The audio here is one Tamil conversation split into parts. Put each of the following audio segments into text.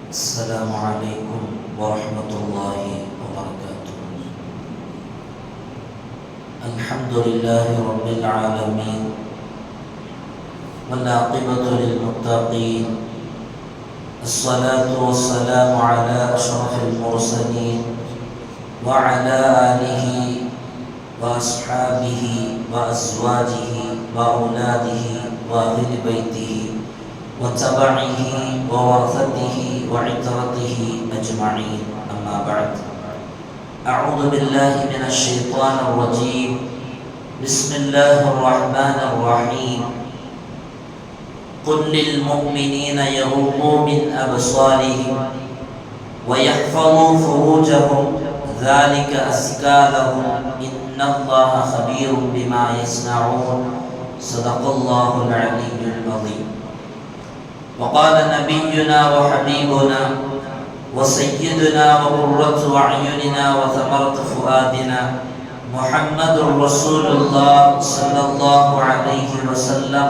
السلام عليكم ورحمة الله وبركاته. الحمد لله رب العالمين والعاقبة للمتقين. الصلاة والسلام على أشرف المرسلين وعلى آله وأصحابه وأزواجه وأولاده وأهل بيته وتبعه وورثته وعترته أجمعين. أما بعد، أعوذ بالله من الشيطان الرجيم. بسم الله الرحمن الرحيم. قل للمؤمنين يغضوا من أبصارهم ويحفظوا فروجهم ذلك أزكى لهم إن الله خبير بما يصنعون. صدق الله العلي العظيم. وقال نبينا وحبيبنا وسيدنا وقرة أعيننا وثمرة فؤادنا محمد رسول الله صلى الله عليه وسلم: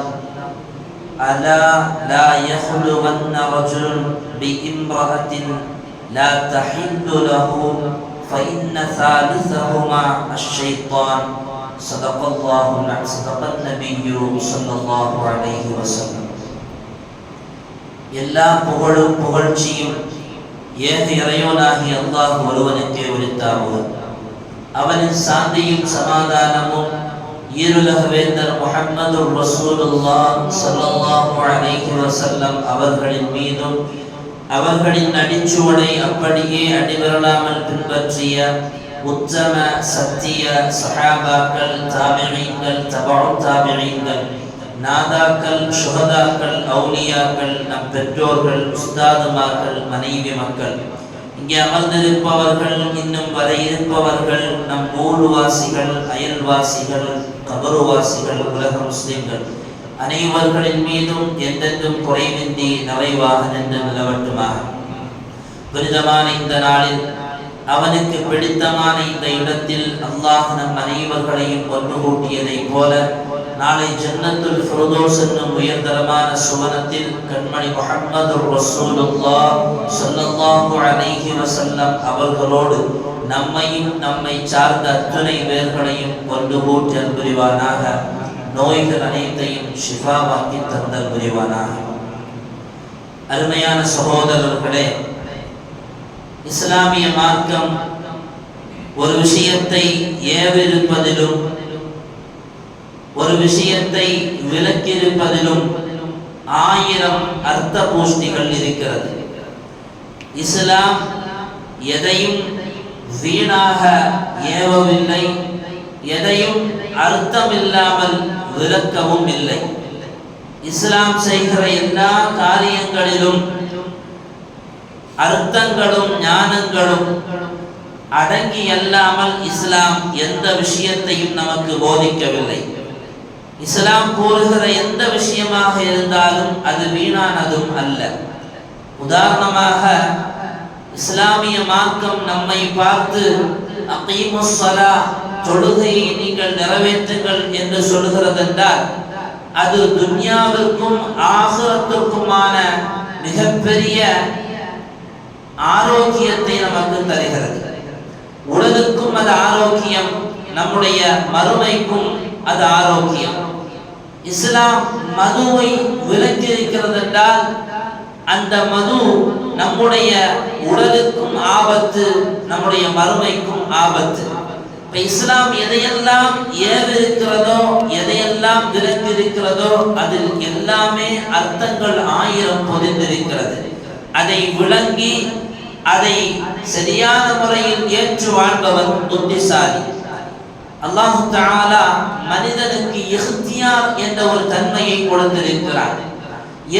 ألا لا يخلون رجل بامرأة لا تحل له فإن ثالثهما الشيطان. صدق الله صدق النبي صلى الله عليه وسلم. எல்லா புகழும் புகழ்ச்சியும் ஏக இறைவனாகிய அல்லாஹ் ஒருவனுக்கே உரித்தாகுக. அவனின் சாந்தியும் சமாதானமும் ஈருலக வேந்தர் முஹம்மது ரசூலுல்லாஹ் ஸல்லல்லாஹு அலைஹி வஸல்லம் அவர்களின் மீதும் அவர்களின் அடிச்சுவடை அப்படியே அடிபரலாமல் பின்பற்றிய உத்தம சத்திய சஹாபாக்கள், தாபிஈன்கள், தபஉ தாபிஈன்கள், நாதாக்கள், சுஹதாக்கள், அவுலியாக்கள், நம் பெற்றோர்கள், உஸ்தாதுமார்கள், மனைவி மக்கள், இங்கே அமர்ந்திருப்பவர்கள், இன்னும் வர இருப்பவர்கள், நம் ஊர்வாசிகள், அயல்வாசிகள், கபருவாசிகள், உலக முஸ்லிம்கள் அனைவர்களின் மீதும் எந்தெந்தும் குறைவின்றி நிறைவாக நின்று நிலவட்டுமாக. புனிதமான இந்த நாளில் அவனுக்கு பிடித்தமான இந்த இடத்தில் அல்லாஹ் நம் அனைவர்களையும் ஒன்று கூட்டியதை போல நாளை ஜன்னத்துல் ஃபிர்தௌஸ் என்னும் உயர்தரமான சுவனத்தில் கண்மணி முஹம்மது ரசூலுல்லாஹ் ஸல்லல்லாஹு அலைஹி வஸல்லம் அவர்களோடு நம்மையும் நம்மை சார்ந்த அத்துணை பேர்களையும் ஒன்று கூட்டி அன்புரிவானாக. நோய்கள் அனைத்தையும் ஷிஃபாவாக்கி தந்தல் புரிவானாக. அருமையான சகோதரர்களே, இஸ்லாமிய மார்க்கம் ஒரு விஷயத்தை ஏவிருப்பதிலும் ஒரு விஷயத்தை விலக்கியிருப்பதிலும் 1000 அர்த்த பூஷ்டிகள் இருக்கிறது. இஸ்லாம் எதையும் வீணாக ஏவவில்லை, எதையும் அர்த்தமில்லாமல் விலக்கவும் இல்லை. இஸ்லாம் செய்கிற எல்லா காரியங்களிலும் அர்த்தங்களும் ஞானங்களும் அடங்கி அல்லாமல் இஸ்லாம் எந்த விஷயத்தையும் நமக்கு போதிக்கவில்லை. இஸ்லாம் கூறுகிற எந்த விஷயமாக இருந்தாலும் அது வீணானதும் அல்ல. உதாரணமாக, இஸ்லாமிய மார்க்கம் நம்மை பார்த்து அகீமுஸ் ஸலா, தொழுகையை நீங்கள் நிறைவேற்றுங்கள் என்று சொல்கிறதென்றால் அது துன்யாவிற்கும் ஆகிரத்திற்குமான மிகப்பெரிய ஆரோக்கியத்தை நமக்கு தருகிறது. உடலுக்கும் அது ஆரோக்கியம், நம்முடைய மறுமைக்கும் அது ஆரோக்கியம். இஸ்லாம் மதுவை விலக்கி இருக்கிறது என்றால் அந்த மது நம்முடைய உடலுக்கும் ஆபத்து, நம்முடைய மறுமைக்கும் ஆபத்து. இஸ்லாம் எதையெல்லாம் ஏவிருக்கிறதோ, எதையெல்லாம் விலக்கி இருக்கிறதோ அதில் எல்லாமே அர்த்தங்கள் 1000 பொதிந்திருக்கிறது. அதை விளங்கி அதை சரியான முறையில் ஏற்று வாழ்பவன் புத்திசாலி. அல்லாஹ் தஆலா மனிதனுக்கு இஹ்தியார் என்ற ஒரு தன்மையை கொடுத்திருக்கிறார்.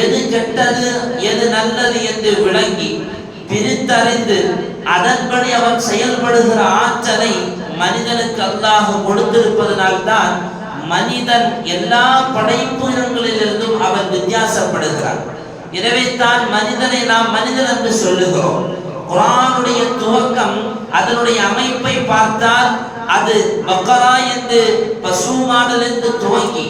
எது கெட்டது எது நல்லது என்று விளங்கி பிரித்தறிந்து அதன்படி அவன் செயல்படுகிற ஆற்றலை மனிதனுக்கு அல்லாஹ் கொடுத்திருப்பதனால்தான் மனிதன் எல்லா படைப்பினங்களிலிருந்தும் அவன் வித்தியாசப்படுகிறான். எனவே தான் மனிதனை நாம் மனிதன் என்று சொல்லுகிறோம். குர்ஆனுடைய துவக்கம், அதனுடைய அமைப்பை பார்த்தால் அது பக்கரா என்று பசுமாடிலிருந்து துவங்கி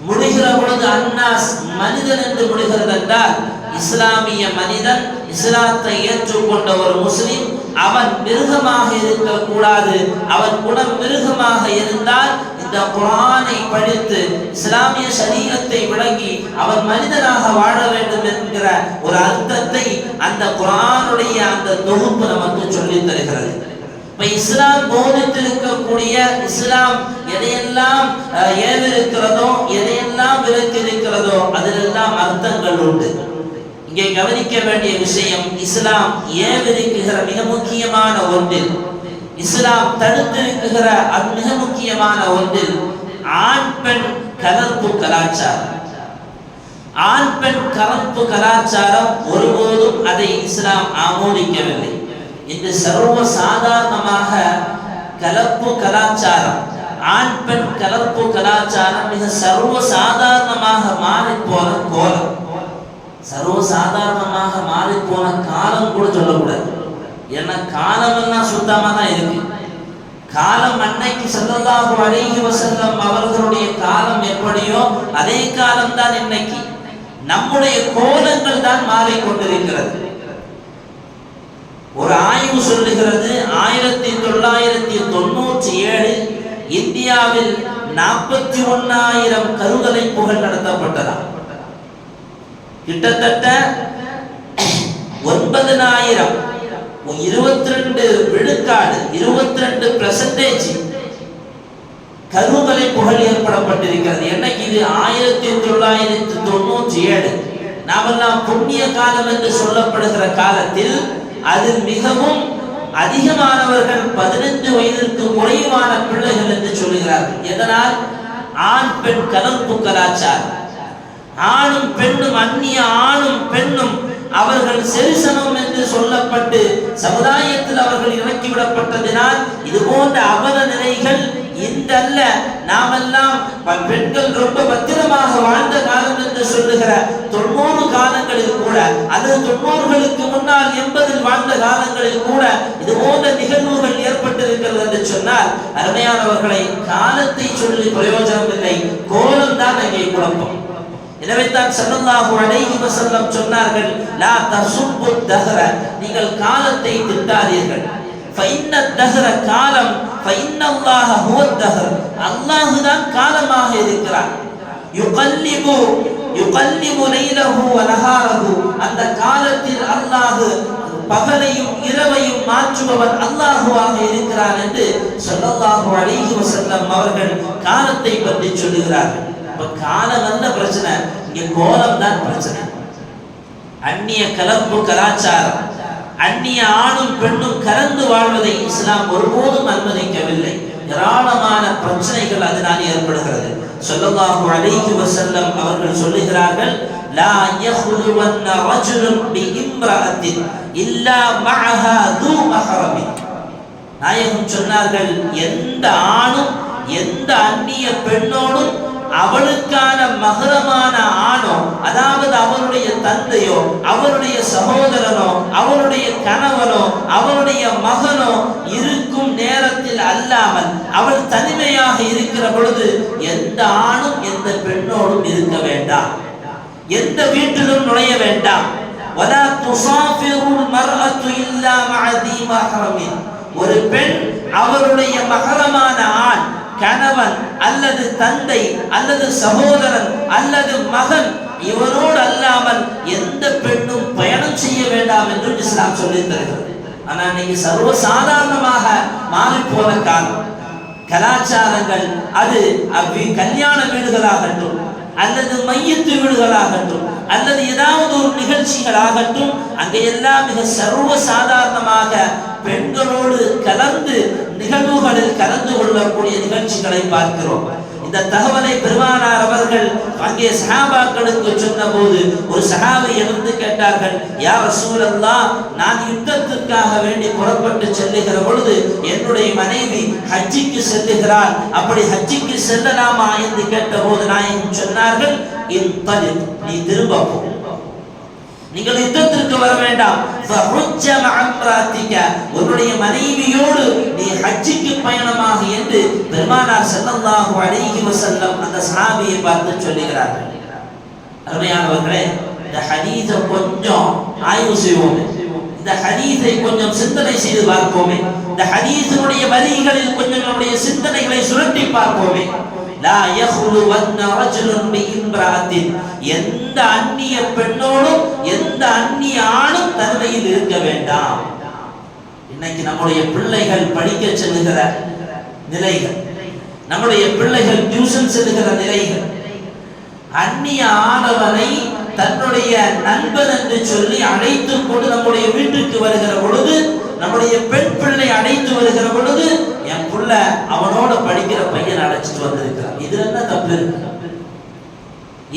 முடிகிற பொழுது அன்னாஸ் மனிதன் என்று முடிகிறது என்றால் இஸ்லாமிய மனிதன், இஸ்லாத்தை ஏற்றுக்கொண்ட ஒரு முஸ்லிம் அவன் மிருகமாக இருக்கக்கூடாது. அவன் குணம் மிருகமாக இருந்தால் இந்த குர்ஆனை படித்து இஸ்லாமிய ஷரீஅத்தை விளங்கி அவன் மனிதனாக வாழ வேண்டும் என்கிற ஒரு அர்த்தத்தை அந்த குர்ஆனுடைய அந்த தொகுப்பு நமக்கு சொல்லித் தருகிறது. இப்ப இஸ்லாம் போதித்திருக்கக்கூடிய இஸ்லாம் எதையெல்லாம் ஏவிருக்கிறதோ எதையெல்லாம் விலக்கியிருக்கிறதோ அதிலெல்லாம் அர்த்தங்கள் உண்டு. இங்கே கவனிக்க வேண்டிய விஷயம், இஸ்லாம் ஏவிருக்குகிற மிக முக்கியமான ஒன்றில், இஸ்லாம் தடுத்திருக்குகிற மிக முக்கியமான ஒன்றில் ஆண் பெண் கலப்பு கலாச்சாரம். ஆண் பெண் கலப்பு கலாச்சாரம் ஒருபோதும் அதை இஸ்லாம் ஆமோதிக்கவில்லை. இன்று சர்வ சாதாரணமாக கலப்பு கலாச்சாரம், ஆண் பெண் கலப்பு கலாச்சாரம் மிக சர்வ சாதாரணமாக மாறி போன கோலம், சர்வ சாதாரணமாக மாறி போன காலம் கூட சொல்லக்கூடாது. ஏன்னா காலம் எல்லாம் சுத்தமா தான் இருக்கு. காலம் அன்னைக்கு ஸல்லல்லாஹு அலைஹி வஸல்லம் அவர்களுடைய காலம் எப்படியோ அதே காலம் தான் இன்னைக்கு. நம்முடைய கோலங்கள் தான் மாறிக்கொண்டிருக்கிறது. ஒரு ஆய்வு சொல்லுகிறது, 1997 இந்தியாவில் 41,000 கருக்கலைப்புகள் நடத்தப்பட்டதா. கிட்டத்தட்ட 9,000 22 விழுக்காடு 22% கருக்கலைப்புகள் ஏற்படப்பட்டிருக்கிறது. என்னைக்கு இது 1997. நாமெல்லாம் புண்ணிய காலம் என்று சொல்லப்படுகிற காலத்தில் அதில் மிகவும் அதிகமானவர்கள் 15 வயதிற்கு குறைவான பிள்ளைகள் என்று சொல்கிறார்கள். எதனால்? ஆண் பெண் கலப்பு கலாச்சாரம். ஆணும் பெண்ணும், அந்நிய ஆணும் பெண்ணும் அவர்கள் சரிசமம் என்று சொல்லப்பட்டு சமுதாயத்தில் அவர்கள் இறக்கிவிடப்பட்டதினால் இது போன்ற அவல நிலைகள் இந்தல்ல. நாமெல்லாம் பெண்கள் ரொம்ப பத்திரமாக வாழ்ந்த காலம் என்று சொல்லுகிற 90 காலங்களில் கூட, அல்லது 90களுக்கு முன்னால் 80 வாழ்ந்த காலங்களில் கூட இது போன்ற நிகழ்வுகள் ஏற்பட்டிருக்கிறது என்று சொன்னால், அருமையானவர்களை, காலத்தை சொல்லி பிரயோஜனம் இல்லை, கோலம் தான் அங்கே குழப்பம். எனவே தான் ஸல்லல்லாஹு அலைஹி வஸல்லம் சொன்னார்கள், லா தசுப்பு தஹர, நீங்கள் காலத்தை திட்டாதீர்கள். ஃபைன்ன தஹர காலம், ஃபைன்னல்லாஹ ஹுவ தஹர், அல்லாஹ் தான் காலமாக இருக்கிறார். யுகல்லிபு லைலஹு வ நஹாரஹு, அந்த காலத்தில் அல்லாஹ் பகலையும் இரவையும் மாற்றுபவன் அல்லாஹுவாக இருக்கிறான் என்று ஸல்லல்லாஹு அலைஹி வஸல்லம் அவர்கள் காலத்தை பற்றி சொல்லுகிறார்கள். காலம் அல்ல பிரச்சனை, இங்க கோலம் தான் பிரச்சனை. அந்நிய கலப்பு கலாச்சாரம், அந்நிய ஆணும் பெண்ணும் கலந்து வாழ்வதை இஸ்லாம் ஒருபோதும் அனுமதிக்கவில்லை. ஏராளமான பிரச்சனைகள் அதனால் ஏற்படுகிறது. ஸல்லல்லாஹு அலைஹி வஸல்லம் அவர்கள் சொல்லுகிறார்கள், லா யஹ்லுவன்ன ரஜுலுன் பிஇம்ரஅத்தின் இல்லா மஅஹா து மஹரமி. நாயகம் சொன்னார்கள், எந்த ஆணும் எந்த அந்நிய பெண்ணோடும் அவளுக்கான மகரமான ஆணோ, அதாவது அவருடைய தந்தையோ, அவருடைய சகோதரனோ, அவருடைய கணவனோ, அவருடைய மகனோ இருக்கும் நேரத்தில் அல்லாமல் அவள் தனிமையாக இருக்கிற பொழுது எந்த ஆணும் எந்த பெண்ணோடும் இருக்க வேண்டாம், எந்த வீட்டிலும் நுழைய வேண்டாம். வலா துஸாஃபிருல் மர்அத்து இல்லா மஅ தி மஹ்ரமின், ஒரு பெண் அவருடைய மகரமான ஆண், கணவன் அல்லது தந்தை அல்லது சகோதரன் அல்லது மகன், இவரோடு அல்லாமல் எந்த பெண்ணும் பயணம் செய்ய வேண்டாம் என்று இஸ்லாம் சொல்லித் தருகிறது. ஆனால் இன்னைக்கு சர்வ சாதாரணமாக மாறி போன காலம், கலாச்சாரங்கள், அது கல்யாண வீடுகளாகட்டும் அல்லது மையத்து வீடுகளாகட்டும் அல்லது ஏதாவது ஒரு நிகழ்ச்சிகளாகட்டும், அங்கெல்லாம் மிக சர்வ சாதாரணமாக பெண்களோடு கலந்து நிகழ்வுகளில் கலந்து கொள்ளக்கூடிய நிகழ்ச்சிகளை பார்க்கிறோம். இந்த தகவலை பெருமானார் அவர்கள் அங்கே சஹாபாக்களுக்கு சொன்னபோது ஒரு சஹாபி எழுந்து கேட்டார்கள், யா ரசூலல்லாஹ், நான் யுத்தத்திற்காக வேண்டி புறப்பட்டு செல்லுகிற பொழுது என்னுடைய மனைவி ஹஜ்ஜிக்கு செல்லுகிறாள், அப்படி ஹஜ்ஜிக்கு செல்லலாமா என்று கேட்டபோது நாயகம் சொன்னார்கள், இன்தலிக், நீ திரும்ப போ, நீங்கள் யுத்தத்திற்கு வர வேண்டாம். உன்னுடைய மனைவியோடு நீ ஹஜ்ஜிக்கு பயணமாக என்று பெருமானார் ஸல்லல்லாஹு அலைஹி வஸல்லம் அந்த சஹாபியை பார்த்து சொல்லுகிறார்கள். அருமையானவர்களே, இந்த ஹதீஸை கொஞ்சம் ஆய்வு செய்வோமே, இந்த ஹதீஸை கொஞ்சம் சிந்தனை செய்து பார்ப்போமே, இந்த ஹதீஸினுடைய வரிகளில் கொஞ்சம் நம்முடைய சிந்தனைகளை சுரட்டி பார்ப்போமே. லா யஹ்லுவன்ன ரஜுலுன் பிஇம்ராஅத்தின், எந்த அந்நிய பெண்ணோடும் எந்த அந்நிய ஆணும் தனிமையில் இருக்க வேண்டாம். இன்னைக்கு நம்முடைய பிள்ளைகள் படிக்க செல்லுகிற நிலைகள், நம்முடைய பிள்ளைகள் டியூஷன் செல்லுகிற நிலைகள், அந்நிய ஆடவனை தன்னுடைய நண்பன் என்று சொல்லி அழைத்துக் கொண்டு நம்முடைய வீட்டுக்கு வருகிற பொழுது, நம்முடைய பெண் பிள்ளை அழைத்து வருகிற பொழுது, என் புள்ள அவனோட படிக்கிற பையன் அழைச்சிட்டு வந்திருக்கிறான், இதுல என்ன தப்பு இருக்கு?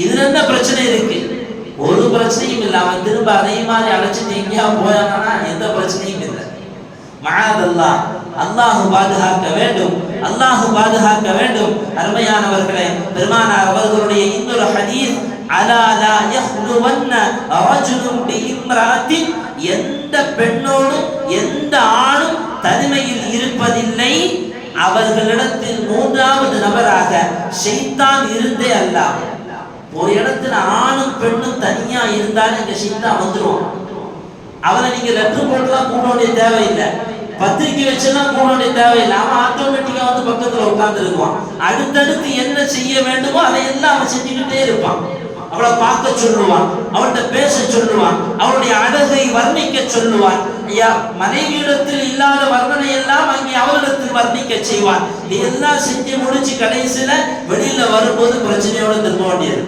இதுல என்ன பிரச்சனை இருக்கு? ஒரு பிரச்சனையும் இல்லை. அவன் திரும்ப அதே மாதிரி அழைச்சிட்டு எங்கேயா போயாங்கன்னா எந்த பிரச்சனையும் இல்லை. மஅதல்லாஹ், அல்லாஹ் பாதுகாக்க வேண்டும், அல்லாஹ் பாதுகாக்க வேண்டும். அருமையானவர்களே, பெருமானார் அவர்களுடைய இன்னொரு ஹதீஸ், அலா லா யஹ்லுவன்ன ரஜுலுன் பிஇம்ராஅத்தின், எந்த பெண்ணோடும் எந்த ஆணும் தனிமையில் இருப்பதில்லை, அவர்களிடத்தில் மூன்றாவது நபராக ஷைத்தான் இருந்தே அல்லாஹ். ஒரு இடத்துல ஆணும் பெண்ணும் தனியா இருந்தாலும் இங்க ஷைத்தான் வந்துருவான். அவரை நீங்க லெட்டர் போட்டுலாம் கூட வேண்டிய தேவையில்லை, பத்திரிக்கை வச்செல்லாம் கூட வேண்டிய தேவையில்லை. அவன் ஆட்டோமேட்டிக்கா வந்து பக்கத்துல உட்கார்ந்து இருக்குவான். அடுத்தடுத்து என்ன செய்ய வேண்டுமோ அதையெல்லாம் அவன் செஞ்சுக்கிட்டே இருப்பான். அவளை பார்க்க சொல்லுவான், அவள்கிட்ட பேச சொல்லுவான், அவளுடைய அழகை வர்ணிக்க சொல்லுவான். ஐயா, மனைவியிடத்தில் இல்லாத வர்ணனை எல்லாம் அங்கே அவளிடத்தில் வர்ணிக்க செய்வான். இதெல்லாம் செஞ்சு முடிச்சு கடைசியில வெளியில வரும்போது பிரச்சனையோட திரும்ப வேண்டியது.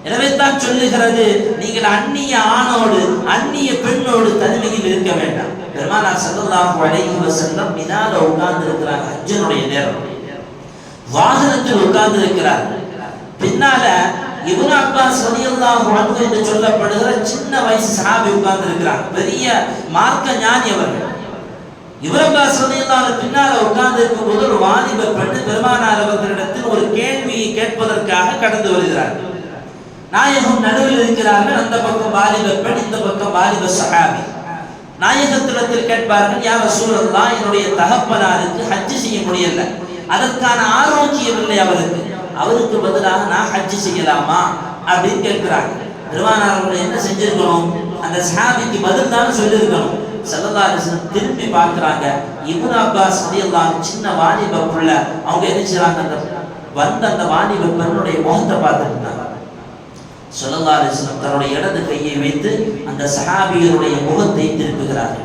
எனவே தான் சொல்லுகிறது, நீங்கள் அந்நிய ஆணோடு அந்நிய பெண்ணோடு தனிமையில் இருக்க வேண்டாம். பெருமானார் ஸல்லல்லாஹு அலைஹி வஸல்லம் மினால உட்கார்ந்து இருக்கிறாங்க. ஹஜ்ஜினுடைய நேரம், வாகனத்தில் உட்கார்ந்து இருக்கிறார். பின்னால இப்னு அப்பாஸ் ரலியல்லாஹு அன்ஹு என்று சொல்லப்படுகிற சின்ன வயசு சஹாபி உட்கார்ந்து இருக்கிறார். பெரிய மார்க்க ஞானி அவர்கள். இப்னு அப்பாஸ் ரலியல்லாஹு அன்ஹு பின்னால உட்கார்ந்து இருக்கும்போது ஒரு வாலிப பெண் பெருமானார் அவர்களிடத்தில் ஒரு கேள்வியை கேட்பதற்காக கடந்து வருகிறார். நாயகம் நடுவில் இருக்கிறார்கள். அந்த பக்கம் வாலிப பெண், இந்த பக்கம் வாலிப சஹாபி. நாயகத்திடத்தில் கேட்பார்கள், யா ரசூலல்லாஹ், என்னுடைய தகப்பனாருக்கு ஹஜ் செய்ய முடியல, அதற்கான ஆரோக்கியம் இல்லை அவருக்கு, அவருக்கு பதிலாக நான் ஹஜ் செய்யலாமா அப்படின்னு கேட்கிறாங்க. பெருமானார் அவர்கள் என்ன செஞ்சிருக்கணும்? அந்த சஹாபிக்கு பதில் தான் சொல்லியிருக்கணும். ஸல்லல்லாஹு அலைஹி வஸல்லம் திரும்பி பார்க்கிறாங்க. இப்னு அப்பாஸ் ரலியல்லாஹு அன்ஹு சின்ன வாலிப புள்ள, அவங்க என்ன செய்றாங்க? அந்த வாலிப பெண்ணுடைய முகத்தை பார்த்துட்டாங்க. ஸல்லல்லாஹு அலைஹி வஸல்லம் தன்னுடைய இடது கையை வைத்து அந்த சஹாபியருடைய முகத்தை திருப்புகிறார்கள்.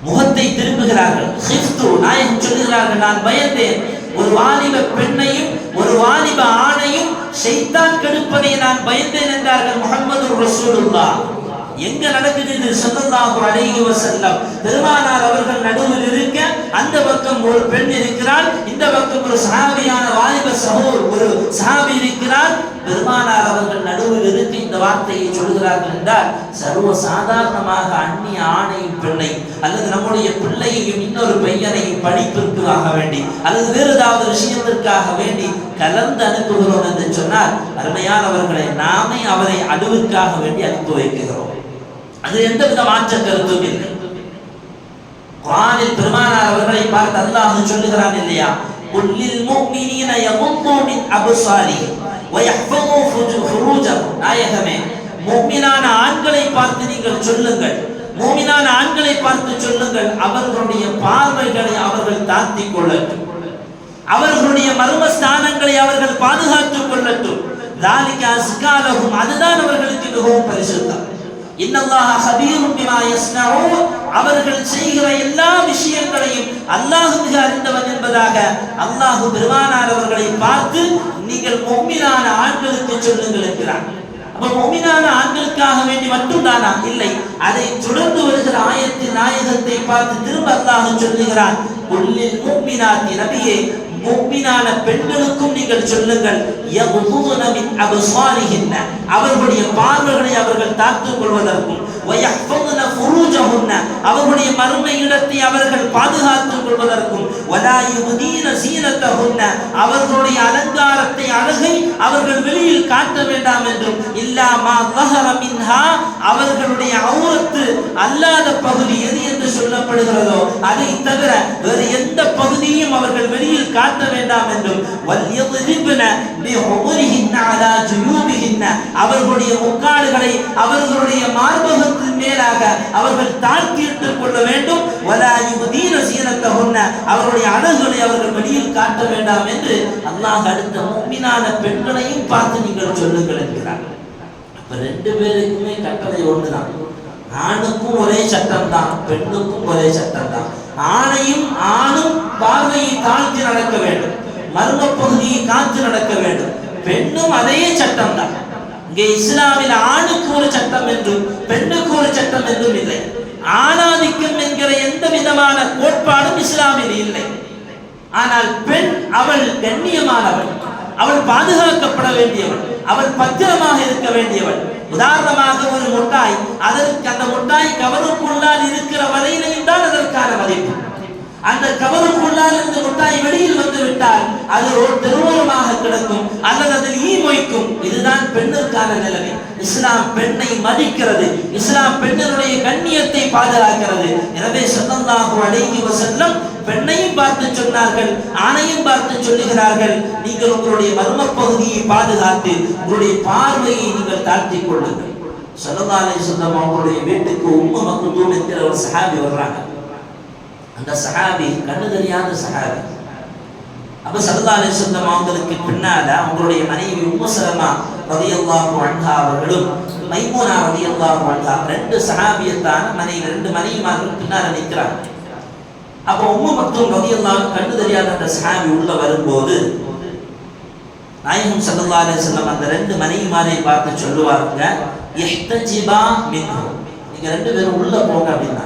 முகத்தை திருப்புகிறார்கள். ஹிஃப்து, நாயகம் சொல்லுகிறார்கள், நான் பயந்தேன். ஒரு வாலிப பெண்ணையும் ஒரு வாலிப ஆணையும் ஷைத்தான் கெடுப்பதை நான் பயந்தேன் என்றார்கள் முஹம்மது ரசூலுல்லாஹ். எங்க நடக்குது இது? ஸல்லல்லாஹு அலைஹி வஸல்லம் பெருமானார் அவர்கள் நடுவில் இருக்க, அந்த பக்கம் ஒரு பெண் இருக்கிறார், இந்த பக்கம் ஒரு சஹாபியான வாலிப ஒரு சஹாபி இருக்கிறார். பெருமானார் அவர்கள் நடுவில் இருக்க இந்த வார்த்தையை சொல்கிறார்கள் என்றால், சர்வ சாதாரணமாக அந்நிய ஆணையும் பெண்ணை அல்லது நம்முடைய பிள்ளையையும் இன்னொரு பையனையும் படிப்பிற்காக வேண்டி அல்லது வேறு ஏதாவது விஷயத்திற்காக வேண்டி கலந்து அனுப்புகிறோம் என்று சொன்னால், அருமையானவர்களை, நாமே அவரை அழுவிற்காக வேண்டி அனுப்பி வைக்கிறோம். அது எந்தவித மாற்ற கருத்தும் இல்லை. குர்ஆனில் பெருமானார் அவர்களை பார்த்து அல்லாஹ் சொல்லுகிறான் இல்லையா, குல்லில் முஃமினீன யகுது மின் அப்சாரிஹிம் வ யஹ்ஃபது ஃபுரூஜஹும். நாயகமே, முஃமினான ஆண்களை பார்த்து நீங்கள் சொல்லுங்கள், முஃமினான ஆண்களை பார்த்து சொல்லுங்கள், அவர்களுடைய பார்வைகளை அவர்கள் தாழ்த்திக் கொள்ளட்டும், அவர்களுடைய மர்மஸ்தானங்களை அவர்கள் பாதுகாத்துக் கொள்ளட்டும். ذلك أزكى لهم, அதுதான் அவர்களுக்கு மிகவும் பரிசுத்தம். இன்னல்லாஹ ஹபீரும் பிமா யஸ்னஊன், அவர்கள் செய்கிற எல்லா விஷயங்களையும் அல்லாஹ் மிக அறிந்தவன் என்பதாக அல்லாஹ் பெருமானார் அவர்களை பார்த்து நீங்கள் முஃமினான ஆண்களுக்கு சொல்லுங்கள் என்கிறார். அப்ப முஃமினான ஆண்களுக்காக வேண்டி மட்டும்தானா? இல்லை, அதை தொடர்ந்து வருகிற ஆயத்தின் நாயகத்தை பார்த்து திரும்ப அல்லாஹ் சொல்லுகிறான், குல்லில் முஃமினாத்தி, நபியே, முஃமினான பெண்களுக்கும் நீங்கள் சொல்லுங்கள், யகுதுன மின் அப்சாரிஹின்ன, அவர்களுடைய பார்வைகளை அவர்கள் தாழ்த்திக் கொள்வதற்கும், வயஹ்ஃபதுன ஃபுரூஜஹுன்ன, அவர்களுடைய மர்ம இடத்தை அவர்கள் பாதுகாத்துக் கொள்வதற்கும், வலா யுதீன ஸீனத்தஹுன்ன, அவர்களுடைய அலங்காரத்தை அழகை அவர்கள் வெளியில் காட்ட வேண்டாம் என்றும், இல்லா மா ظஹர மின்ஹா, அவர்களுடைய ஔரத்து அல்லாத பகுதி எது என்று சொல்லப்படுகிறதோ அதை தவிர வேறு எந்த பகுதியும் அவர்கள் வெளியில் காட்ட வேண்டாம் என்றும், வல்யضربن بخمرهن على جيوبهن, அவர்களுடைய முக்காடுகளை அவர்களுடைய மார்பகத்தின் மேலாக அவர்கள் தாழ்த்தியிட்டுக் கொள்ள வேண்டும். வலா யுதீன ஸீனத்தஹுன்ன அவர்களுடைய அழகுகளை அவர்கள் வெளியில் காட்ட வேண்டாம் என்று அல்லாஹ் அடுத்த முஃமினான பெண்களையும் பார்த்து நீங்கள் சொல்லுங்கள் என்கிறார். அப்ப ரெண்டு பேருக்குமே கட்டளை ஒன்றுதான். ஆணுக்கும் ஒரே சட்டம் தான், பெண்ணுக்கும் ஒரே சட்டம் தான். ஆணும் பார்வையை தாழ்த்தி நடக்க வேண்டும், மர்ம பகுதியை காத்து நடக்க வேண்டும். பெண்ணும் அதே சட்டம் தான். இங்கே இஸ்லாமில் ஆணுக்கு ஒரு சட்டம் என்றும் பெண்ணுக்கு ஒரு சட்டம் என்றும் இல்லை. ஆணாதிக்கம் என்கிற எந்த விதமான கோட்பாடும் இஸ்லாமில் இல்லை. ஆனால் பெண் அவள் கண்ணியமானவள், அவள் பாதுகாக்கப்பட வேண்டியவள், அவள் பத்திரமாக இருக்க வேண்டியவள். உதாரணமாக ஒரு முட்டாய், அதற்கு அந்த முட்டாய் கவருக்குள்ளால் இருக்கிற வரையிலையும் தான் அதற்கான மதிப்பு. அந்த கவருக்குள்ளால் இருந்து முட்டாய் வெளியில் வந்து விட்டால் அது ஒரு திருவோரமாக கிடக்கும் அல்லது அதில் ஈ மொய்க்கும். இதுதான் பெண்ணிற்கான நிலைமை. இஸ்லாம் பெண்ணை மதிக்கிறது, இஸ்லாம் பெண்ணினுடைய கண்ணியத்தை பாதுகாக்கிறது. எனவே ஸல்லல்லாஹு அலைஹி வஸல்லம் பெண்ணையும் பார்த்து சொன்னார்கள், ஆணையும் பார்த்து சொல்லுகிறார்கள், நீங்கள் உங்களுடைய மர்ம பகுதியை பாதுகாத்து உங்களுடைய பார்வையை நீங்கள் தாழ்த்திக் கொள்ளுங்கள். ஸல்லல்லாஹு அலைஹி வஸல்லம் அவங்களுடைய வீட்டுக்கு உம்மு மக்தூம் என்கிற ஒரு சஹாபி வர்றாங்க. அந்த சஹாபி கண்ணு தெரியாத சஹாபி. அப்ப ஸல்லல்லாஹு அலைஹி வஸல்லம் அவங்களுக்கு பின்னால அவங்களுடைய மனைவி உம்மு சலமா ரலியல்லாஹு அன்ஹா அவர்களும் மைமூனா ரலியல்லாஹு அன்ஹா ரெண்டு சஹாபியத்தான மனைவி, ரெண்டு மனைவிமார்கள் பின்னால நிற்கிறாங்க. அப்ப உம்மு மக்தூம் ரலியல்லாஹு கண்ணு தெரியாத அந்த சஹாபி உள்ள வரும்போது நாயகம் ஸல்லல்லாஹு அலைஹி வஸல்லம் அந்த ரெண்டு மனைவிமாரை பார்த்து சொல்லுவாங்க, இஹ்தஜிபா மின்ஹு, நீங்க ரெண்டு பேரும் உள்ள போங்க அப்படின்னா.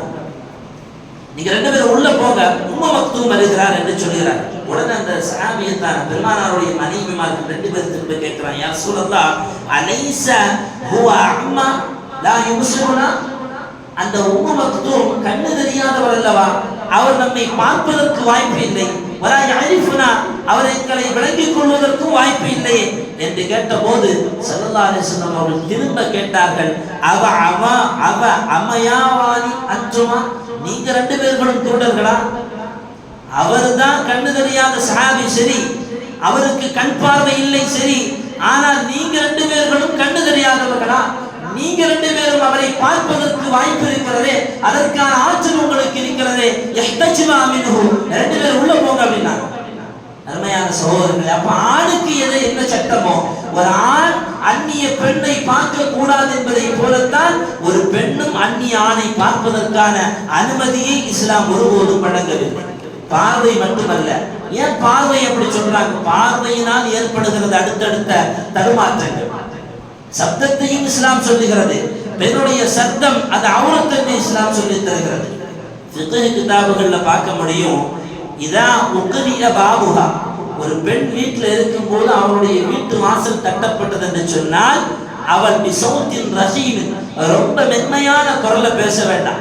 நீங்க ரெண்டு பேரும் உள்ள போங்க, உம்மு மக்தூம் வருகிறார் என்று சொல்கிறார். உடனே அந்த சஹாபியத்தான பெருமானாருடைய மனைவிமார்கள் ரெண்டு பேரும் திரும்ப கேட்கிறாங்க, யா ரசூலல்லாஹ் அலைஸ ஹுவ அம்மா லா யுப்ஸிருனா, அந்த உம்மு மக்தூம் கண்ணு தெரியாதவர் அல்லவா, அவர் நம்மை பார்ப்பதற்கு வாய்ப்பு இல்லை, வலா யஅரிஃபுனா அவர் எங்களை விளங்கிக் கொள்வதற்கும் வாய்ப்பு இல்லை என்று கேட்டபோது ஸல்லல்லாஹு அலைஹி வஸல்லம் அவர்கள் திரும்ப கேட்டார்கள், அவ அமயாவானி அன்றுமா, நீங்க ரெண்டு பேர்களும் திருடர்களா? அவர்தான் கண்ணு தெரியாத சஹாபி சரி, அவருக்கு கண் பார்வை இல்லை சரி, ஆனால் நீங்க ரெண்டு பேர்களும் கண்ணு தெரியாதவர்களா? நீங்க ரெண்டு பேரும் அவரை பார்ப்பதற்கு வாய்ப்பு இருக்கிறதே, அதற்கான ஆற்றல் உங்களுக்கு இருக்கிறதே, இஹ்தஜிபா மின்ஹு, ரெண்டு பேரும் உள்ள போங்க அப்படின்னா. அருமையான சகோதரர்களே, அப்ப ஆணுக்கு எது என்ன சட்டமோ, ஒரு ஆண் அந்நிய பெண்ணை பார்க்க கூடாது என்பதை போலத்தான் ஒரு பெண்ணும் அந்நிய ஆணை பார்ப்பதற்கான அனுமதியை இஸ்லாம் ஒருபோதும் வழங்கவில்லை. பார்வை மட்டுமல்ல. ஏன் பார்வை அப்படி சொல்றாங்க? பார்வையினால் ஏற்படுகிறது அடுத்தடுத்த தடுமாற்றங்கள். சப்தத்தையும் இஸ்லாம் சொல்லுகிறது, பெண்ணுடைய சப்தம் அது அவுரத் என்று இஸ்லாம் சொல்லி தருகிறது. ஃபிக்ஹ் கிதாபுகள்ல பார்க்க முடியும், இதா உக்ரிய பாபுஹா, ஒரு பெண் வீட்டில் இருக்கும்போது அவளுடைய வீட்டு வாசல் தட்டப்பட்டது என்று சொன்னால் அவள் பிசௌத்தின் ரஹீமின், ரொம்ப மென்மையான குரல்ல பேச வேண்டாம்.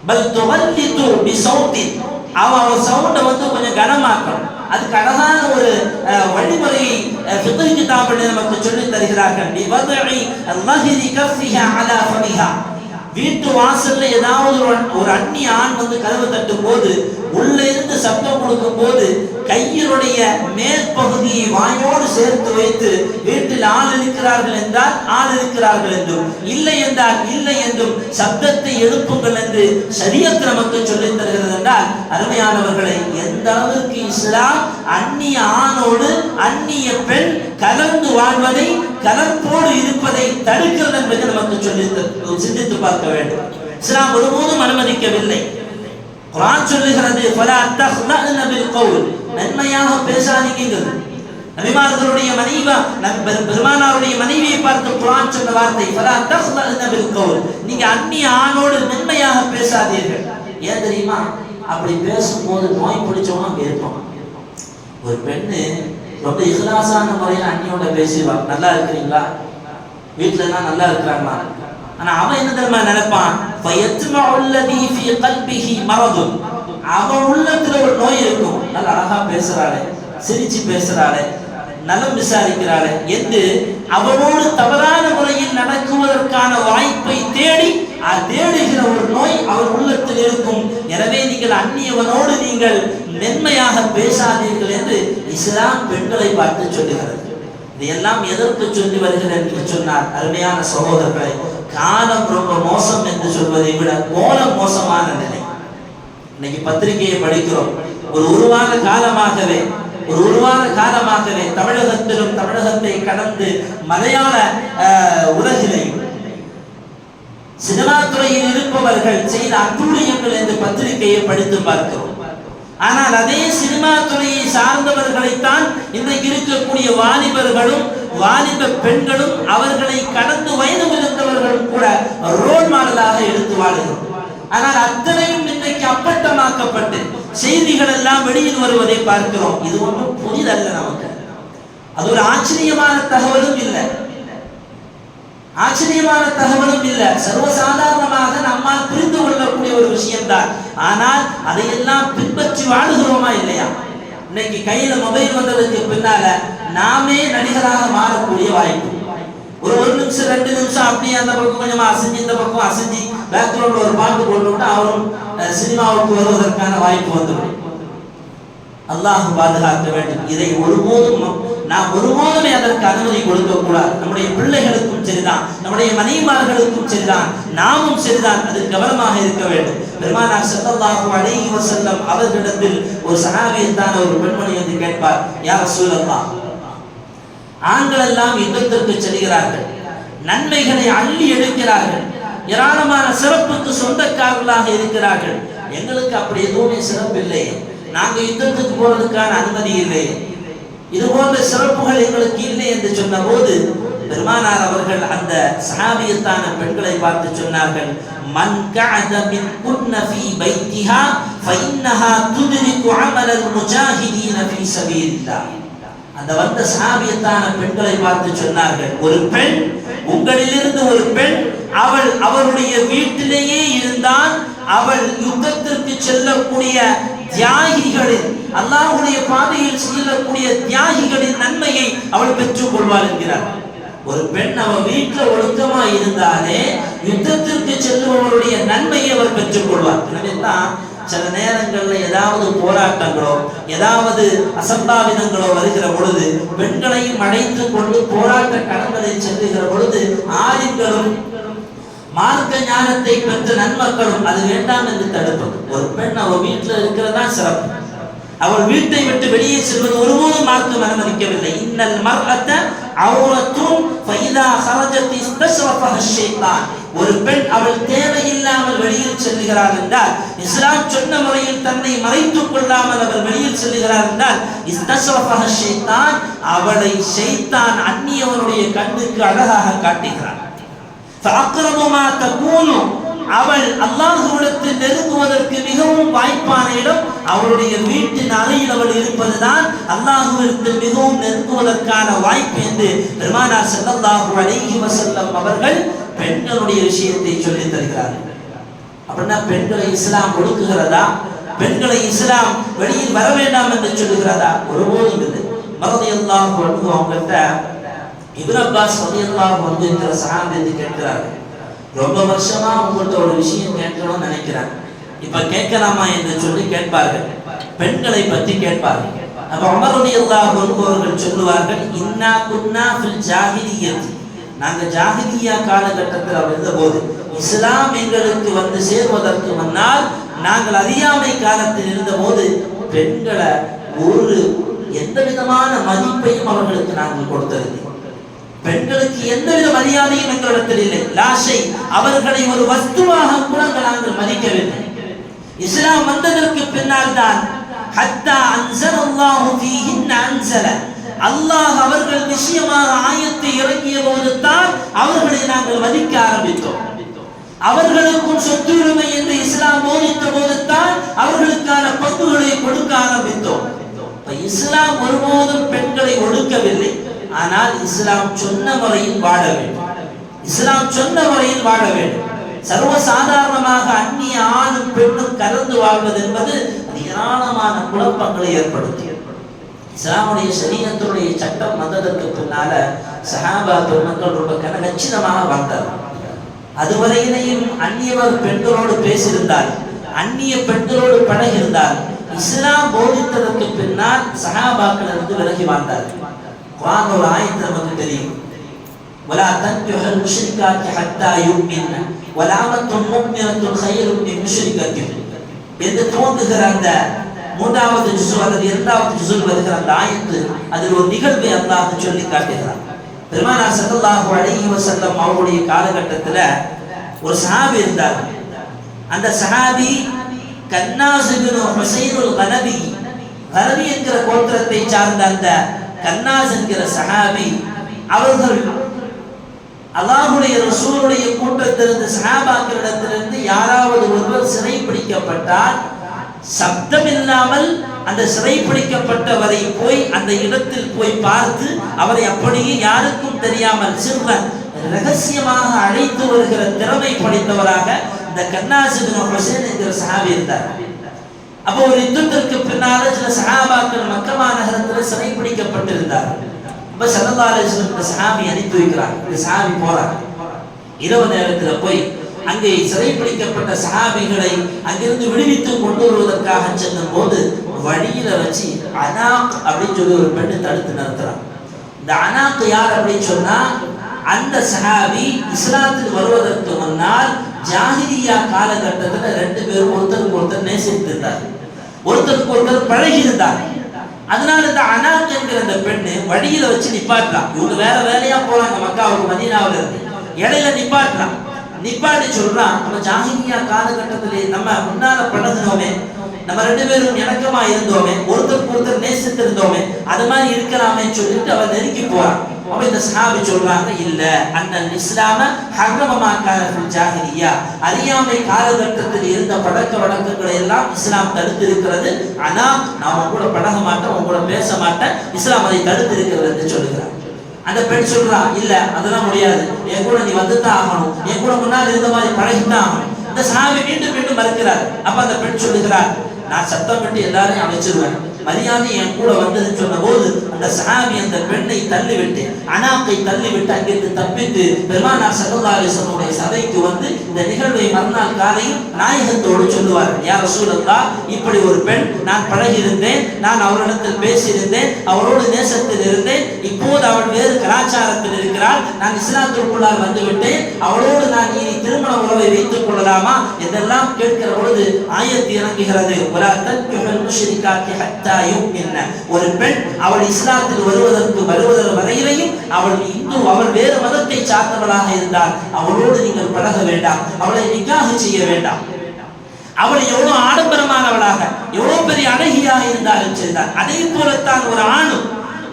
பல் துவல்லிது பிசௌத்தின், அவ சவுண்ட வந்து கொஞ்சம் கனமாக்கணும். அதுக்கு அழகான ஒரு வழிமுறையை ஃபிக்ஹ் கிதாபில் நமக்கு சொல்லி தருகிறார்கள். பிவதஇ அல்லஹிரி கஃபிஹா அலா ஃபமிஹா, வீட்டு வாசல்ல ஏதாவது ஒரு அந்நிய ஆண் வந்து கதவு தட்டும் போது உள்ள இருந்து சப்தம் கொடுக்கும் போது கையினுடைய மேல் பகுதியை வாயோடு சேர்த்து வைத்து வீட்டில் ஆள் இருக்கிறார்கள் என்றால் ஆள் இருக்கிறார்கள் என்றும், இல்லை என்றால் இல்லை என்றும் சப்தத்தை எழுப்புங்கள் என்று ஷரியத் நமக்கு சொல்லித் தருகிறது என்றால், அருமையானவர்களை, எந்த அளவிற்கு இஸ்லாம் அந்நிய ஆணோடு அந்நிய பெண் கலந்து வாழ்வதை, கலப்போடு இருப்பதை தடுக்கிறது என்பதை நமக்கு சொல்லி சிந்தித்து பார்க்க வேண்டும். இஸ்லாம் ஒருபோதும் அனுமதிக்கவில்லை. குர்ஆன் சொல்லுகிறது, ஃபலா தஹ்லஅன பில் கௌல், நன்மையாக பேசாதீங்க. நபிமார்களுடைய மனைவி, பெருமானாருடைய மனைவியை பார்த்து குர்ஆன் சொன்ன வார்த்தை ஃபலா தஹ்லஅன பில் கௌல், நீங்க அந்நிய ஆணோடு மென்மையாக பேசாதீர்கள். ஏன் தெரியுமா? அப்படி பேசும்போது நோய் பிடிச்சவங்க அங்க இருப்பான். ஒரு பெண்ணு ரொம்ப இஹ்லாஸான முறையில் அண்ணியோட பேசுவாங்க, நல்லா இருக்கிறீங்களா, வீட்டுல எல்லாம் நல்லா இருக்கிறாங்களா. ஆனா அவன் என்ன தெரியுமா நினைப்பான், அவன் உள்ளத்துல ஒரு நோய் இருக்கும், நல்லா அழகா பேசுறாளே, சிரிச்சு பேசுறாளே, நலம் விசாரிக்கிறாளே என்று அவனோடு தவறான முறையில் நடக்குவதற்கான வாய்ப்பை தேடுகிற ஒரு நோய் அவர் உள்ளத்தில் இருக்கும். எனவே நீங்கள் அந்நியவனோடு நீங்கள் மென்மையாக பேசாதீர்கள் என்று இஸ்லாம் பெண்களை பார்த்து சொல்லுகிறது. இதையெல்லாம் எதற்கு சொல்லி வருகிறேன் என்று சொன்னார். அருமையான சகோதரர்களை, காலம் ரொம்ப மோசம் என்று சொல்வதை விட கோலம் மோசமான நிலை. இன்னைக்கு பத்திரிகையை படிக்கிறோம். ஒரு உருவான காலமாகவே தமிழகத்திலும் தமிழகத்தை கடந்து மலையாள உலகிலையும் சினிமா துறையில் இருப்பவர்கள் செய்த அட்டூழியங்கள் என்று பத்திரிகையை படித்து பார்க்கிறோம். ஆனால் அதே சினிமா துறையை சார்ந்தவர்களைத்தான் இன்றைக்கு இருக்கக்கூடிய வாலிபர்களும் வாலிப பெண்களும் அவர்களை கடந்து வயது இருந்தவர்களும் கூட ரோல் மாடலாக எடுத்து வாழ்கிறோம். ஆனால் அத்தனையும் இன்றைக்கு அப்பட்டமாக்கப்பட்டு செய்திகள் எல்லாம் வெளியில் வருவதை பார்க்கிறோம். இது ஒன்றும் புதிதல்ல நமக்கு. அது ஒரு ஆச்சரியமான தகவலும் இல்லை, சர்வசாதாரணமாக நம்மால் புரிந்து கொள்ளக்கூடிய ஒரு விஷயம்தான். ஆனால் அதையெல்லாம் பின்பற்றி வாழுகிறோமா இல்லையா? இன்னைக்கு கையில மொபைல் வந்ததுக்கு பின்னால நாமே நடிகராக மாறக்கூடிய வாய்ப்பு. ஒரு நிமிஷம் 2 நிமிஷம் அப்படியே அந்த பக்கம் கொஞ்சமா அசைஞ்சு இந்த பக்கம் அசைஞ்சு பேக்ரவுண்ட்ல ஒரு பாட்டு போட்டு அவரும் சினிமாவுக்கு வருவதற்கான வாய்ப்பு வந்துடும். அல்லாஹ் பாதுகாக்க வேண்டும். இதை நாம் ஒருபோதுமே அதற்கு அனுமதி கொடுக்க கூடாது. நம்முடைய பிள்ளைகளுக்கும் சரிதான், நம்முடைய மனைவிமார்களுக்கும் சரிதான், நாமும் சரிதான். அதில் கவனமாக இருக்க வேண்டும். பெருமானார் ஸல்லல்லாஹு அலைஹி வஸல்லம் அவர்களிடத்தில் ஒரு சஹாபியத்தான ஒரு பெண்மணி வந்து கேட்பார், யா ரசூலல்லாஹ், ஆண்கள் எல்லாம் யுத்தத்திற்கு செல்கிறார்கள், நன்மைகளை அள்ளி எடுக்கிறார்கள், ஏராளமான சிறப்புக்கு சொந்தக்காரர்களாக இருக்கிறார்கள். எங்களுக்கு அப்படி எதுவுமே சிறப்பு இல்லை, நாங்க யுத்தத்துக்கு போறதுக்கான அனுமதி இல்லை, இது போன்ற சிறப்புகள் எங்களுக்கு இல்லை என்று சொன்ன போது பெருமானார் அவர்கள் அந்த சஹாபியத்தான பெண்களை பார்த்து சொன்னார்கள், மன் கஅத மின் குன்ன ஃபீ பைத்திஹா ஃபஇன்னஹா துத்ரிகு அமலல் முஜாஹிதீன ஃபீ ஸபீலில்லாஹ். அந்த வந்த சஹாபியத்தான பெண்களை பார்த்து சொன்னார்கள், ஒரு பெண், உங்களிலிருந்து ஒரு பெண், அவள் அவருடைய வீட்டிலேயே இருந்தால் அவள் யுத்தத்திற்கு செல்லக்கூடிய தியாகிகளின், அல்லாஹ்வுடைய பாதையில் செல்லக்கூடிய தியாகிகளின் நன்மையை அவள் பெற்றுக் கொள்வாள் என்கிறார். ஒரு பெண் அவள் வீட்டில் ஒழுக்கமா இருந்தாலே யுத்தத்திற்கு செல்லுபவருடைய நன்மையை அவர் பெற்றுக் கொள்வார். எனவே தான் சில நேரங்கள்ல ஏதாவது போராட்டங்களோ ஏதாவது அசம்பாவிதங்களோ வருகிற பொழுது பெண்களையும் அழைத்து கொண்டு போராட்ட களங்களில் செல்லுகிற பொழுது ஆலிம்களும் மார்க்க ஞானத்தை பெற்ற நன்மக்களும் அது வேண்டாம் என்று தடுப்பது. ஒரு பெண் அவள் வீட்டில் இருக்கிறதா சிறப்பு, அவள் வீட்டை விட்டு வெளியே செல்வது ஒருபோதும் மார்க்கம் அனுமதிக்கவில்லை. இன்னல் மர்அத அவ்ரத்துன் ஃபஇதா ஹரஜத் இஸ்தஷ்ரஃபஹ ஷைத்தான். ஒரு பெண் அவள் தேவையில்லாமல் வெளியில் செல்கிறாள் என்றால், இஸ்லாம் சொன்ன முறையில் தன்னை மறைத்துக் கொள்ளாமல் அவள் வெளியில் செல்கிறாள் என்றால் இஸ்தஷ்ரஃபஹ ஷைத்தான், அவளை ஷைத்தான் அந்நியவனுடைய கண்ணுக்கு அழகாக காட்டுகிறான். ஃபஅக்ரபு மா தகூனு, அவள் அல்லாஹ்விடத்தில் நெருங்குவதற்கு மிகவும் வாய்ப்பான இடம் அவளுடைய வீட்டின் அறையில் அவள் இருப்பதுதான் அல்லாஹ்விடத்தில் மிகவும் நெருங்குவதற்கான வாய்ப்பு என்று பெருமானார் ஸல்லல்லாஹு அலைஹி வஸல்லம் அவர்கள் பெண்களுடைய விஷயத்தை சொல்லி தருகிறார்கள். அப்படின்னா பெண்களை இஸ்லாம் ஒடுக்குகிறதா? பெண்களை இஸ்லாம் வெளியில் வர வேண்டாம் என்று சொல்லுகிறதா? ஒருபோதும் இல்லை. ரலியல்லாஹு அன்ஹு அவங்கள்ட்ட இப்னு அப்பாஸ் ரலியல்லாஹு அன்ஹு என்கிற சஹாபி கேட்கிறார்கள், ரொம்ப வருஷமா உங்கள்கிட்ட ஒரு விஷயம் கேட்கணும்னு நினைக்கிறாங்க, இப்ப கேட்கலாமா என்று சொல்லி கேட்பார்கள். பெண்களை பற்றி கேட்பார்கள். அப்ப உமர் ரலியல்லாஹு அன்ஹு அவர்கள் சொல்லுவார்கள், இன்னா குன்னா ஃபில் ஜாஹிலிய்யத், நாங்க ஜாஹிலியா காலகட்டத்தில் இருந்த போது, இஸ்லாம் எங்களுக்கு வந்து சேர்வதற்கு முன்னால் நாங்கள் அறியாமை காலத்தில் இருந்த போது பெண்களை ஒரு எந்த விதமான மதிப்பையும் அவர்களுக்கு நாங்கள் கொடுத்ததில்லை. பெண்களுக்கு எந்தவித மரியாதையும் எங்களிடத்தில் இல்லை. லாஷை, அவர்களை ஒரு வஸ்துவாக கூட நாங்கள் மதிக்கவில்லை. இஸ்லாம் வந்ததற்கு பின்னால் தான் ஹத்தா அன்ஸலல்லாஹு ஃபீஹின் அன்ஸல, அல்லாஹ் அவர்கள் விஷயமாக ஆயத்தை இறக்கிய போது தான் அவர்களை நாங்கள் மதிக்க ஆரம்பித்தோம். அவர்களுக்கும் சொத்துரிமை என்று இஸ்லாம் போதித்த போது தான் அவர்களுக்கான பங்குகளை கொடுக்க ஆரம்பித்தோம். இஸ்லாம் ஒருபோதும் பெண்களை ஒடுக்கவில்லை. ஆனால் இஸ்லாம் சொன்ன முறையில் வாழ வேண்டும். இஸ்லாம் சொன்ன முறையில் வாழ வேண்டும். சர்வசாதாரணமாக அந்நிய ஆணும் பெண்ணும் கலந்து வாழ்வது என்பது ஏராளமான குழப்பங்களை ஏற்படுத்தியது. இஸ்லாமுடைய ஷரீஅத்துடைய சட்டம் வந்ததற்கு பின்னால சஹாபா பெருமக்கள் ரொம்ப கச்சிதமாக வாழ்ந்தார்கள். அதுவரையிலையும் அந்நியவர் பெண்களோடு பேசியிருந்தார், அந்நிய பெண்களோடு பழகியிருந்தார். இஸ்லாம் போதித்ததற்கு பின்னால் சஹாபாக்கள் இருந்து விலகி வாழ்ந்தார்கள். குர்ஆன் ஒரு ஆயத்து நமக்கு தெரியும். வலா தன்கிஹுல் முஷ்ரிகாத்தி ஹத்தா யுமின்ன வலாமத்துன் முஃமினத்துன் கைரும் மின் முஷ்ரிகத்தின் என்று துவங்குகிற அந்த மூன்றாவது ஜுஸு அல்லது இரண்டாவது ஜுஸுல் வருகிற அந்த ஆயத்து அதில் ஒரு நிகழ்வை அல்லாஹ் சொல்லி காட்டுகிறார். பெருமானார் ஸல்லல்லாஹு அலைஹி வஸல்லம் அவருடைய காலகட்டத்தில் ஒரு சஹாபி இருந்தார். அந்த சஹாபி கன்னாஸ் இப்னு ஹுசைனுல் கனபி என்கிற கோத்திரத்தை சார்ந்த அந்த கன்னாஸ் என்கிற சஹாபி அவர்கள் அல்லாஹ்வுடைய ரசூலுடைய கூட்டத்திலிருந்து சஹாபாக்களிடத்திலிருந்து யாராவது ஒருவர் சிறை பிடிக்கப்பட்டால் சப்தம் இல்லாமல் அந்த சிறை பிடிக்கப்பட்டவரை போய் அந்த இடத்தில் போய் பார்த்து அவரை அப்படியே யாருக்கும் தெரியாமல் சிறுவன் ரகசியமாக அழைத்து வருகிற திறமை படைத்தவராக இந்த கன்னாஸ் இப்னு ஹுசைன் என்கிற சஹாபி இருந்தார். அப்போ ஒரு யுத்தத்திற்கு பின்னால சில சஹாபாக்கள் மக்கா நகரத்தில் சிறை பிடிக்கப்பட்டிருந்தார். அப்ப ஸல்லல்லாஹு அலைஹி வஸல்லம் இந்த சஹாபி அனுப்பி வைக்கிறார். இந்த சஹாபி போறார். இரவு நேரத்தில் போய் அங்கே சிறை பிடிக்கப்பட்ட சஹாபிகளை அங்கிருந்து விடுவித்து கொண்டு வருவதற்காக சென்ற போது வழியில வச்சு அனாக் அப்படின்னு சொல்லி ஒரு பெண்ணை தடுத்து நிறுத்துறான். இந்த அனாக் யார் அப்படின்னு சொன்னா, அந்த சஹாபி இஸ்லாத்தில் வருவதற்கு முன்னால் ஜாஹிலியா காலகட்டத்தில் ரெண்டு பேரும் ஒருத்தருக்கு ஒருத்தர் நேசித்திருந்தார், ஒருத்தருக்கு ஒருத்தர் பழகி இருந்தார். அதனால இந்த அனாக் என்கிற அந்த பெண்ணு வழியில வச்சு நிப்பாட்டலாம். இவங்க வேற வேலையா போறாங்க மக்காவுக்கு மதீனாவுல இருந்து, இடையில நிப்பாட்டலாம். நிப்பாட்டி சொல்றான், நம்ம ஜாஹிலியா காலகட்டத்திலே நம்ம முன்னால பழகினோமே, நம்ம ரெண்டு பேரும் இணக்கமா இருந்தோமே, ஒருத்தருக்கு ஒருத்தர் நேசித்திருந்தோமே, அது மாதிரி இருக்கலாமே சொல்லிட்டு அவன் நெருக்கி போறான். அப்ப இந்த சஹாபி சொல்றாங்க, இல்ல அன்னல் இஸ்லாம ஹர்ரமமா கான ஃபில் ஜாஹிலியா, அறியாமை காலகட்டத்தில் இருந்த பழக்க வழக்கங்களை எல்லாம் இஸ்லாம் தடுத்து இருக்கிறது. ஆனா நான் கூட பழக மாட்டேன், உங்க கூட பேச மாட்டேன், இஸ்லாம் அதை தடுத்து இருக்கிறது என்று சொல்லுகிறார். அந்த பெண் சொல்றா, இல்ல அதெல்லாம் முடியாது, என் கூட நீ வந்துதான் ஆகணும், என் கூட முன்னால் இருந்த மாதிரி பழகித்தான் ஆகணும். இந்த சஹாபி மீண்டும் மீண்டும் மறுக்கிறார். அப்ப அந்த பெண் சொல்லுகிறார், நான் சத்தம் விட்டு எல்லாரையும் அழைச்சிருவேன், மரியாதை என் கூட வந்ததுன்னு சொன்ன போது அந்த சஹாபி அந்த பெண்ணை தள்ளிவிட்டு அனாக்கை தள்ளிவிட்டு அங்கிருந்து தப்பித்து பெருமானார் ஸல்லல்லாஹு அலைஹி வஸல்லம் சபைக்கு வந்து இந்த நிகழ்வை மறுநாள் காலையில் நாயகத்தோடு சொல்லுவார், யா ரசூலல்லாஹ், இப்படி ஒரு பெண் நான் பழகியிருந்தேன், நான் அவரிடத்தில் பேசியிருந்தேன், அவரோடு நேசத்தில் இருந்தேன், இப்போது அவள் வேறு கலாச்சாரத்தில் இருக்கிறாள், நான் இஸ்லாத்திற்குள்ளால் வந்துவிட்டேன், அவளோடு நான் இனி திருமண உறவை வைத்துக் கொள்ளலாமா என்றெல்லாம் கேட்கிற பொழுது ஆயத்து இறங்குகிறது. வலா தன்கிஹுல் முஷ்ரிகாத்தி ஹத்தா யுமின்ன, ஒரு பெண் அவள் இஸ்லாத்தில் வருவதற்கு வரையிலையும் அவள் வேறு மதத்தை சார்ந்தவளாக இருந்தால் அவளோடு நீங்கள் பழக வேண்டாம், அவளை நிக்காஹ் செய்ய வேண்டாம். அவள் எவ்வளவு ஆடம்பரமானவளாக எவ்வளவு பெரிய அழகியாக இருந்தாலும் சரிதான். அதே போலத்தான் ஒரு ஆணும்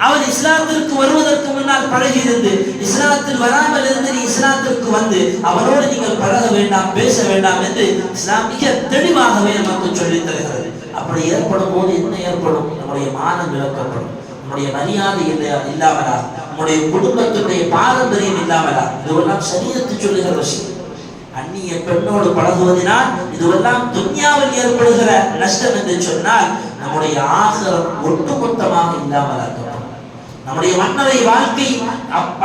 அவன் இஸ்லாத்திற்கு வருவதற்கு முன்னால் பழகி இருந்து இஸ்லாத்தில் வராமல் இருந்து நீ இஸ்லாத்திற்கு வந்து அவனோடு நீங்கள் பழக வேண்டாம், பேச வேண்டாம் என்று இஸ்லாம் மிக தெளிவாகவே நமக்கு சொல்லித் தருகிறது. அப்படி ஏற்படும் போது என்ன ஏற்படும்? நம்முடைய மானம் இழக்கப்படும், நம்முடைய மரியாதை இல்லாமலா, நம்முடைய குடும்பத்தினுடைய பாரம்பரியம் இல்லாமலா. இதுவெல்லாம் ஷரியத்து சொல்லுகிற விஷயம். அந்நிய பெண்ணோடு பழகுவதனால் இதுவெல்லாம் துன்யாவில் ஏற்படுகிற நஷ்டம் என்று சொன்னால் நம்முடைய ஆகிரம் ஒட்டுமொத்தமாக இல்லாமலாக்கப்படும். நம்முடைய மன்னரை வாழ்க்கை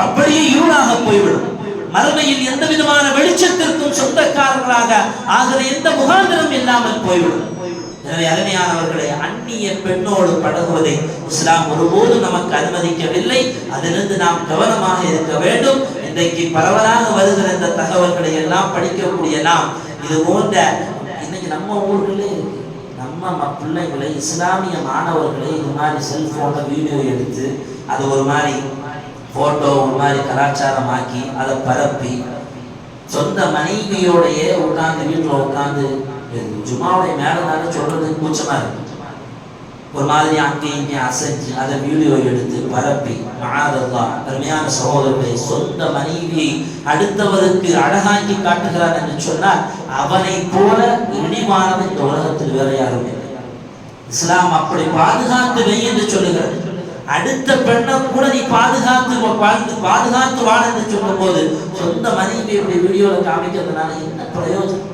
அப்படியே இருளாக போய்விடும். மறுமையில் எந்த விதமான வெளிச்சத்திற்கும் சொந்தக்காரர்களாக ஆகிற எந்த முகாந்திரம் இல்லாமல் போய்விடும். எனவே அருமையானவர்களே, அந்நிய பெண்ணோடு பழகுவதை இஸ்லாம் ஒருபோது நமக்கு அனுமதிக்கவில்லை. அதிலிருந்து நாம் கவனமாக இருக்க வேண்டும். இன்றைக்கு பரவலாக வருகிற இந்த தகவல்களை எல்லாம் படிக்கக்கூடிய நாம் இது போன்ற இன்னைக்கு நம்ம ஊர்களே இருக்கு, நம்ம பிள்ளைகளை இஸ்லாமிய மாணவர்களை இது மாதிரி செல்போன்ல வீடியோ எடுத்து அது ஒரு மாதிரி போட்டோ ஒரு மாதிரி கலாச்சாரமாக்கி அதை பரப்பி சொந்த மனைவியோடையே உட்கார்ந்து வீட்டில் உட்கார்ந்து ஜும்மாவுடைய மேலனால சொல்றது கூச்சமா இருக்கு. ஒரு மாதிரி அங்கேயும் இங்கேயும் அசைஞ்சு அதை வீடியோ எடுத்து பரப்பி மஆதல்லாஹ், அருமையான சகோதரர்களை, சொந்த மனைவியை அடுத்தவருக்கு அழகாக்கி காட்டுகிறார் என்று சொன்னால் அவனை போல இழிவானவன் இந்த உலகத்தில் வேற யாரும் இல்லை. இஸ்லாம் அப்படி பாதுகாத்து வை என்று சொல்லுகிறது. அடுத்த பெண்ணை கூட நீ பாதுகாத்து வாழ என்று சொல்லும் போது சொந்த மனைவியுடைய வீடியோல காமிக்கிறதுனால என்ன பிரயோஜனம்?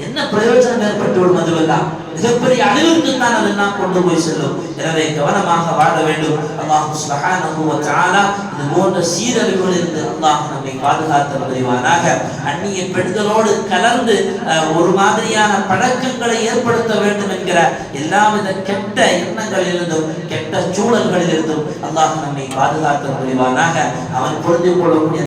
என்ன பிரயோஜனம் ஏற்பட்டு விடும்? அதுவெல்லாம் மிகப்பெரிய அழிவுக்கு தான் அதெல்லாம் கொண்டு போய் செல்லும். எனவே கவனமாக வாழ வேண்டும். அல்லாஹ் சுப்ஹானஹு வ தஆலா இது போன்ற சீரழிவுகளில் இருந்து அல்லாஹ் நம்மை பாதுகாத்து புரிவானாக. அந்நிய பெண்களோடு கலந்து ஒரு மாதிரியான பழக்கங்களை ஏற்படுத்த வேண்டும் என்கிற எல்லாவித கெட்ட எண்ணங்களிலிருந்தும் கெட்ட சூழல்களிலிருந்தும் அல்லாஹ் நம்மை பாதுகாத்து புரிவானாக. அவன் புரிந்து கொள்ளக்கூடிய